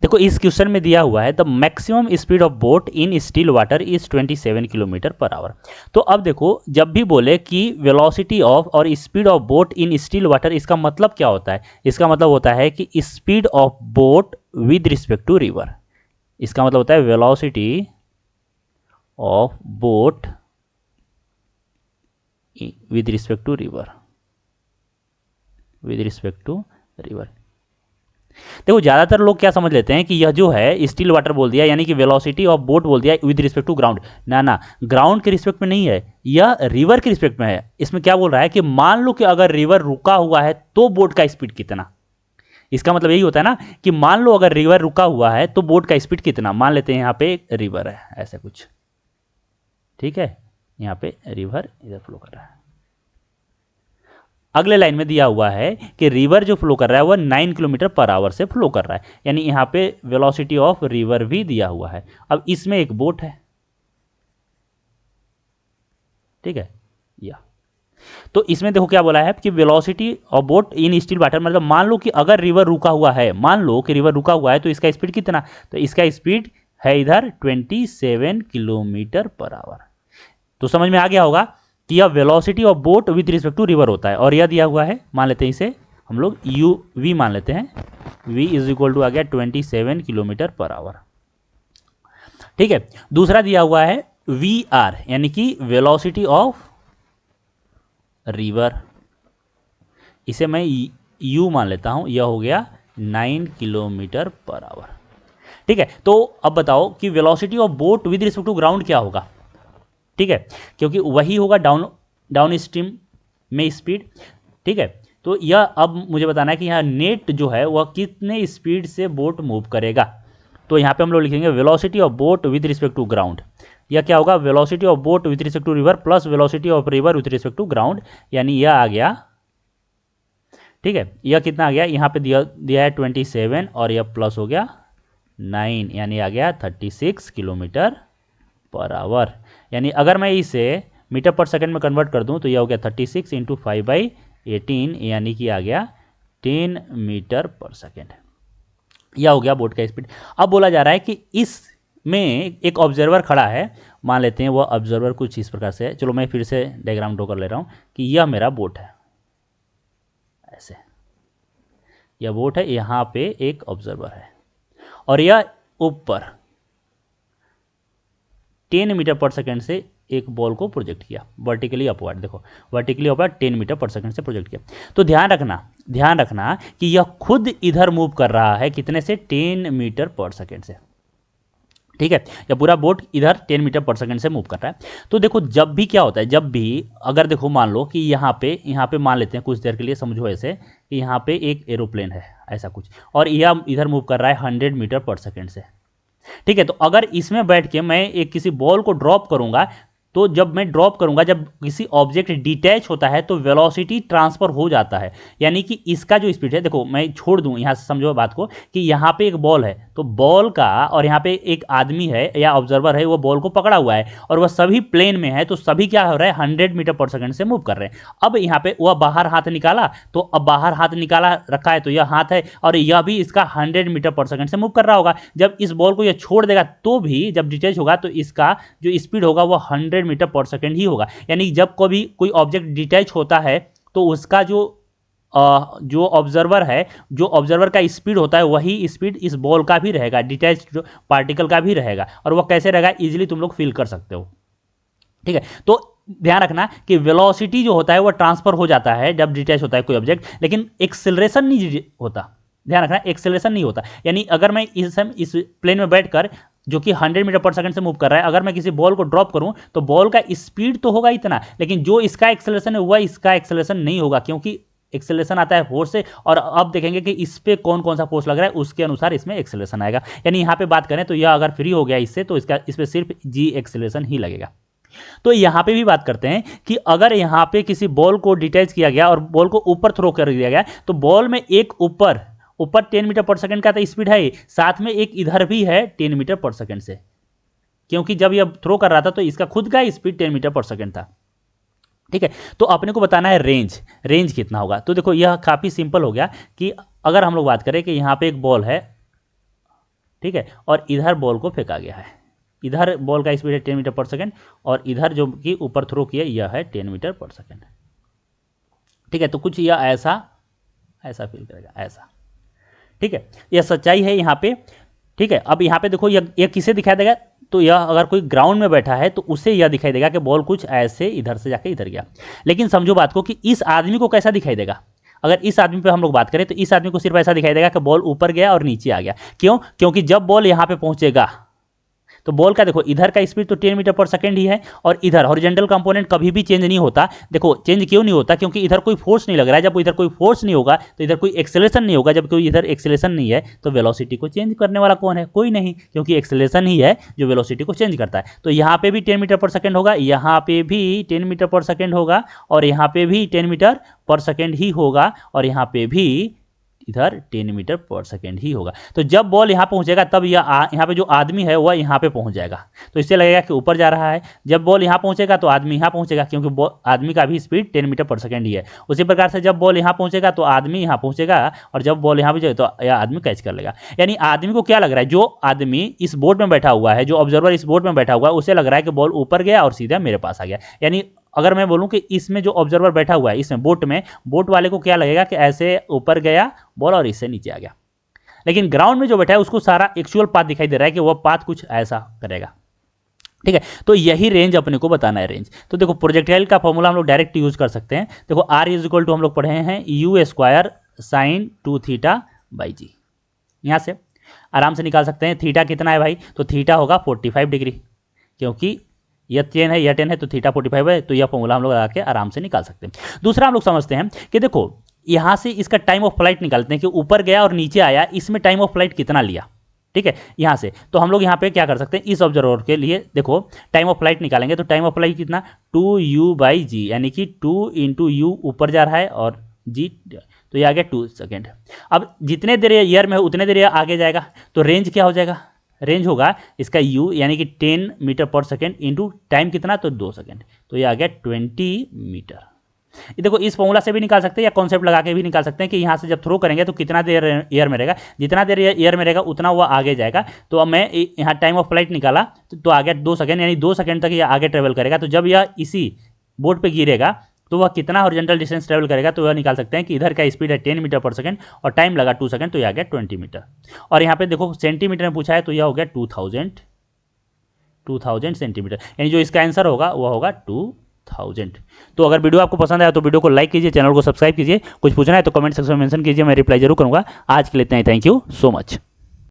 देखो इस क्वेश्चन में दिया हुआ है the maximum speed of boat in still water is 27 kilometre per hour. तो अब देखो जब भी बोले कि वेलोसिटी ऑफ और speed of boat in still water, इसका मतलब क्या होता है? इसका मतलब होता है कि speed of boat with respect to river. इसका मतलब होता है velocity of boat with respect to river, with respect to river. देखो ज़्यादातर लोग क्या समझ लेते हैं कि यह जो है स्टिल वाटर बोल दिया यानी कि वेलोसिटी ऑफ बोट बोल दिया विद रिस्पेक्ट टू ग्राउंड। ना ना, ग्राउंड के रिस्पेक्ट में नहीं है, यह रिवर के रिस्पेक्ट में है। इसमें क्या बोल रहा है कि मान लो कि अगर रिवर रुका हुआ है तो बोट का स्पीड कितना। इसका मतलब यही होता है ना कि मान लो अगर रिवर रुका हुआ है तो बोट का स्पीड कितना। मान लेते हैं यहाँ पे एक रिवर है ऐसा कुछ, ठीक है, यहाँ पे रिवर इधर फ्लो कर रहा है। अगले लाइन में दिया हुआ है कि रिवर जो फ्लो कर रहा है वह 9 किलोमीटर पर आवर से फ्लो कर रहा है, यानी यहाँ पे वेलोसिटी ऑफ रिवर भी दिया हुआ है। अब इसमें एक बोट है, ठीक है, या तो इसमें देखो क्या बोला है कि velocity of boat in still water, मतलब मान लो कि अगर रिवर रुका हुआ है, मान लो कि रिवर रुका हुआ है तो इसका स्पीड कितना, तो इसका स्पीड है इधर 27 किलोमीटर पर आवर। तो समझ में आ गया होगा कि यह velocity of boat with respect to river होता है। और यह दिया हुआ है, मान लेते हैं इसे हम लोग यू वी मान लेते हैं, v इज इक्वल टू आ गया 27 किलोमीटर पर आवर, ठीक है। दूसरा दिया हुआ है वी आर यानी कि वेलोसिटी ऑफ रिवर, इसे मैं u मान लेता हूं, यह हो गया 9 किलोमीटर पर आवर, ठीक है। तो अब बताओ कि velocity of boat with respect to ground क्या होगा, ठीक है, क्योंकि वही होगा डाउन स्ट्रीम में स्पीड, ठीक है। तो यह अब मुझे बताना है कि यहाँ नेट जो है वह कितने स्पीड से बोट मूव करेगा। तो यहाँ पे हम लोग लिखेंगे velocity of boat with respect to ground. यह क्या होगा, velocity of boat with respect to river plus velocity of river with respect to ground, यानी यह आ गया, ठीक है। यह कितना आ गया, यहाँ पे दिया है 27 और यह प्लस हो गया 9, यानी आ गया 36 किलोमीटर पर आवर। यानी अगर मैं इसे मीटर पर सेकंड में कन्वर्ट कर दूं तो यह हो गया 36 इंटू 5/18, यानी कि आ गया 10 मीटर पर सेकंड। यह हो गया बोट का स्पीड। अब बोला जा रहा है कि इसमें एक ऑब्जर्वर खड़ा है, मान लेते हैं वह ऑब्जर्वर कुछ इस प्रकार से है। चलो मैं फिर से डायग्राम ड्रॉ कर ले रहा हूं कि यह मेरा बोट है, ऐसे यह बोट है, यहाँ पे एक ऑब्जर्वर है और यह ऊपर 10 मीटर पर सेकंड से एक बॉल को प्रोजेक्ट किया वर्टिकली अपवर्ड। देखो वर्टिकली अपवर्ड 10 मीटर पर सेकंड से प्रोजेक्ट किया। तो ध्यान रखना कि यह खुद इधर मूव कर रहा है कितने से, 10 मीटर पर सेकंड से, ठीक है। यह पूरा बोट इधर 10 मीटर पर सेकंड से मूव कर रहा है। तो देखो जब भी क्या होता है, जब भी अगर देखो मान लो कि यहाँ पे मान लेते हैं कुछ देर के लिए, समझो ऐसे कि यहाँ पे एक एरोप्लेन है ऐसा कुछ और यह इधर मूव कर रहा है 100 मीटर पर सेकंड से, ठीक है। तो अगर इसमें बैठ के मैं एक किसी बॉल को ड्रॉप करूंगा, तो जब मैं ड्रॉप करूंगा, जब किसी ऑब्जेक्ट डिटैच होता है तो वेलोसिटी ट्रांसफर हो जाता है, यानी कि इसका जो स्पीड है, देखो मैं छोड़ दूं यहां से, समझो बात को कि यहां पे एक बॉल है तो बॉल का, और यहां पे एक आदमी है या ऑब्जर्वर है वो बॉल को पकड़ा हुआ है और वह सभी प्लेन में है, तो सभी क्या हो रहा है 100 मीटर पर सेकंड से मूव कर रहे हैं। अब यहाँ पे वह बाहर हाथ निकाला, तो अब बाहर हाथ निकाला रखा है तो यह हाथ है और यह भी इसका 100 मीटर पर सेकंड से मूव कर रहा होगा। जब इस बॉल को यह छोड़ देगा तो भी जब डिटैच होगा तो इसका जो स्पीड होगा वह 100 मीटर पर सेकंड ही होगा। यानी जब कभी कोई ऑब्जेक्ट डिटैच होता है तो उसका जो ऑब्जर्वर है, जो ऑब्जर्वर का स्पीड होता है वही स्पीड इस बॉल का भी रहेगा, डिटैच्ड पार्टिकल का भी रहेगा। और वह कैसे रहेगा इजीली तुम लोग फील कर सकते हो, ठीक है। तो ध्यान रखना कि वेलोसिटी जो होता है वह ट्रांसफर हो जाता है जब डिटैच होता है कोई ऑब्जेक्ट, लेकिन एक्सेलरेशन नहीं होता। ध्यान रखना एक्सेलरेशन नहीं होता। यानी अगर मैं इस प्लेन में बैठकर जो कि 100 मीटर पर सेकंड से मूव कर रहा है, अगर मैं किसी बॉल को ड्रॉप करूं तो बॉल का स्पीड तो होगा इतना, लेकिन जो इसका एक्सेलरेशन है वह इसका एक्सेलरेशन नहीं होगा, क्योंकि एक्सेलरेशन आता है फोर्स से। और अब देखेंगे कि इस पे कौन कौन सा फोर्स लग रहा है उसके अनुसार इसमें एक्सेलरेशन आएगा। यानी यहाँ पे बात करें तो यह अगर फ्री हो गया इससे तो इस पर सिर्फ जी एक्सेलरेशन ही लगेगा। तो यहाँ पे भी बात करते हैं कि अगर यहाँ पे किसी बॉल को डिटैच किया गया और बॉल को ऊपर थ्रो कर दिया गया, तो बॉल में एक ऊपर 10 मीटर पर सेकंड का तो स्पीड है, साथ में एक इधर भी है 10 मीटर पर सेकंड से, क्योंकि जब यह थ्रो कर रहा था तो इसका खुद का स्पीड 10 मीटर पर सेकंड था, ठीक है। तो अपने को बताना है रेंज कितना होगा। तो देखो यह काफ़ी सिंपल हो गया कि अगर हम लोग बात करें कि यहाँ पे एक बॉल है ठीक है, और इधर बॉल को फेंका गया है, इधर बॉल का स्पीड है 10 मीटर पर सेकेंड और इधर जो कि ऊपर थ्रो किया यह है 10 मीटर पर सेकेंड। ठीक है, तो कुछ यह ऐसा फील करेगा, ऐसा। ठीक है, यह सच्चाई है यहाँ पे। ठीक है, अब यहाँ पे देखो यह किसे दिखाई देगा, तो यह अगर कोई ग्राउंड में बैठा है तो उसे यह दिखाई देगा कि बॉल कुछ ऐसे इधर से जाके इधर गया। लेकिन समझो बात को कि इस आदमी को कैसा दिखाई देगा, अगर इस आदमी पे हम लोग बात करें तो इस आदमी को सिर्फ ऐसा दिखाई देगा कि बॉल ऊपर गया और नीचे आ गया। क्यों? क्योंकि जब बॉल यहाँ पे पहुंचेगा तो बॉल का देखो इधर का स्पीड तो 10 मीटर पर सेकेंड ही है और इधर हॉरिजॉन्टल कंपोनेंट कभी भी चेंज नहीं होता। देखो चेंज क्यों नहीं होता, क्योंकि इधर कोई फोर्स नहीं लग रहा है। जब इधर कोई फोर्स नहीं होगा तो इधर कोई एक्सेलरेशन नहीं होगा। जब कोई इधर एक्सेलरेशन नहीं है तो वेलोसिटी को चेंज करने वाला कौन है? कोई नहीं, क्योंकि एक्सेलरेशन ही है जो वेलोसिटी को चेंज करता है। तो यहाँ पे भी 10 मीटर पर सेकेंड होगा, यहाँ पे भी 10 मीटर पर सेकेंड होगा और यहाँ पे भी 10 मीटर पर सेकेंड ही होगा और यहाँ पे भी इधर 10 मीटर पर सेकेंड ही होगा। तो जब बॉल यहाँ पहुँचेगा तब यहाँ पे जो आदमी है वह यहाँ पे पहुँच जाएगा, तो इससे लगेगा कि ऊपर जा रहा है। जब बॉल यहाँ पहुँचेगा तो आदमी यहाँ पहुँचेगा, क्योंकि आदमी का भी स्पीड 10 मीटर पर सेकेंड ही है। उसी प्रकार से जब बॉल यहाँ पहुँचेगा तो आदमी यहाँ पहुँचेगा और जब बॉल यहाँ पहुँचेगा तो यह आदमी कैच कर लेगा। यानी आदमी को क्या लग रहा है, जो आदमी इस बोट में बैठा हुआ है, जो ऑब्जर्वर इस बोट में बैठा हुआ है, उसे लग रहा है कि बॉल ऊपर गया और सीधा मेरे पास आ गया। यानी अगर मैं बोलूं कि इसमें जो ऑब्जर्वर बैठा हुआ है इसमें बोट में, बोट वाले को क्या लगेगा कि ऐसे ऊपर गया बॉल और इससे नीचे आ गया। लेकिन ग्राउंड में जो बैठा है उसको सारा एक्चुअल पाथ दिखाई दे रहा है कि वह पाथ कुछ ऐसा करेगा। ठीक है, तो यही रेंज अपने को बताना है, रेंज। तो देखो प्रोजेक्टाइल का फॉर्मूला हम लोग डायरेक्ट यूज कर सकते हैं। देखो आर इज इक्वल टू हम लोग पढ़े हैं u square sine 2 theta by g. यहाँ से आराम से निकाल सकते हैं थीटा कितना है भाई, तो थीटा होगा 45 डिग्री, क्योंकि यह 10 है यह 10 है तो थीटा 45 है। तो यह फॉर्मूला हम लोग लगा के आराम से निकाल सकते हैं। दूसरा हम लोग समझते हैं कि देखो यहाँ से इसका टाइम ऑफ फ्लाइट निकालते हैं कि ऊपर गया और नीचे आया, इसमें टाइम ऑफ फ्लाइट कितना लिया। ठीक है, यहाँ से तो हम लोग यहाँ पे क्या कर सकते हैं, इस ऑब्जर्वर के लिए देखो टाइम ऑफ फ्लाइट निकालेंगे तो टाइम ऑफ फ्लाइट कितना 2u बाई जी, यानी कि 2 इंटू यू ऊपर जा रहा है और जी, तो ये आ गया 2 सेकेंड। अब जितने देर ईयर में उतने देर आगे जाएगा तो रेंज क्या हो जाएगा, रेंज होगा इसका u यानी कि 10 मीटर पर सेकेंड इंटू टाइम कितना, तो 2 सेकेंड, तो ये आ गया 20 मीटर। ये देखो इस फॉर्मूला से भी निकाल सकते हैं या कॉन्सेप्ट लगा के भी निकाल सकते हैं कि यहाँ से जब थ्रो करेंगे तो कितना देर एयर में रहेगा, जितना देर एयर में रहेगा उतना वो आगे जाएगा। तो अब मैं यहाँ टाइम ऑफ फ्लाइट निकाला तो आ गया 2 सेकेंड, यानी 2 सेकेंड तक ये आगे ट्रेवल करेगा। तो जब यह इसी बोर्ड पर गिरेगा तो वह कितना हॉरिजॉन्टल डिस्टेंस ट्रेवल करेगा, तो वह निकाल सकते हैं कि इधर का स्पीड है 10 मीटर पर सेकंड और टाइम लगा 2 सेकंड, तो यह आ गया 20 मीटर। और यहाँ पे देखो सेंटीमीटर में पूछा है तो यह हो गया 2000 सेंटीमीटर, यानी जो इसका आंसर होगा वह होगा 2000। तो अगर वीडियो आपको पसंद आया तो वीडियो को लाइक कीजिए, चैनल को सब्सक्राइब कीजिए। कुछ पूछना है तो कमेंट सेक्शन में मेंशन कीजिए, मैं रिप्लाई जरूर करूँगा। आज के लिए इतना ही, थैंक यू सो मच।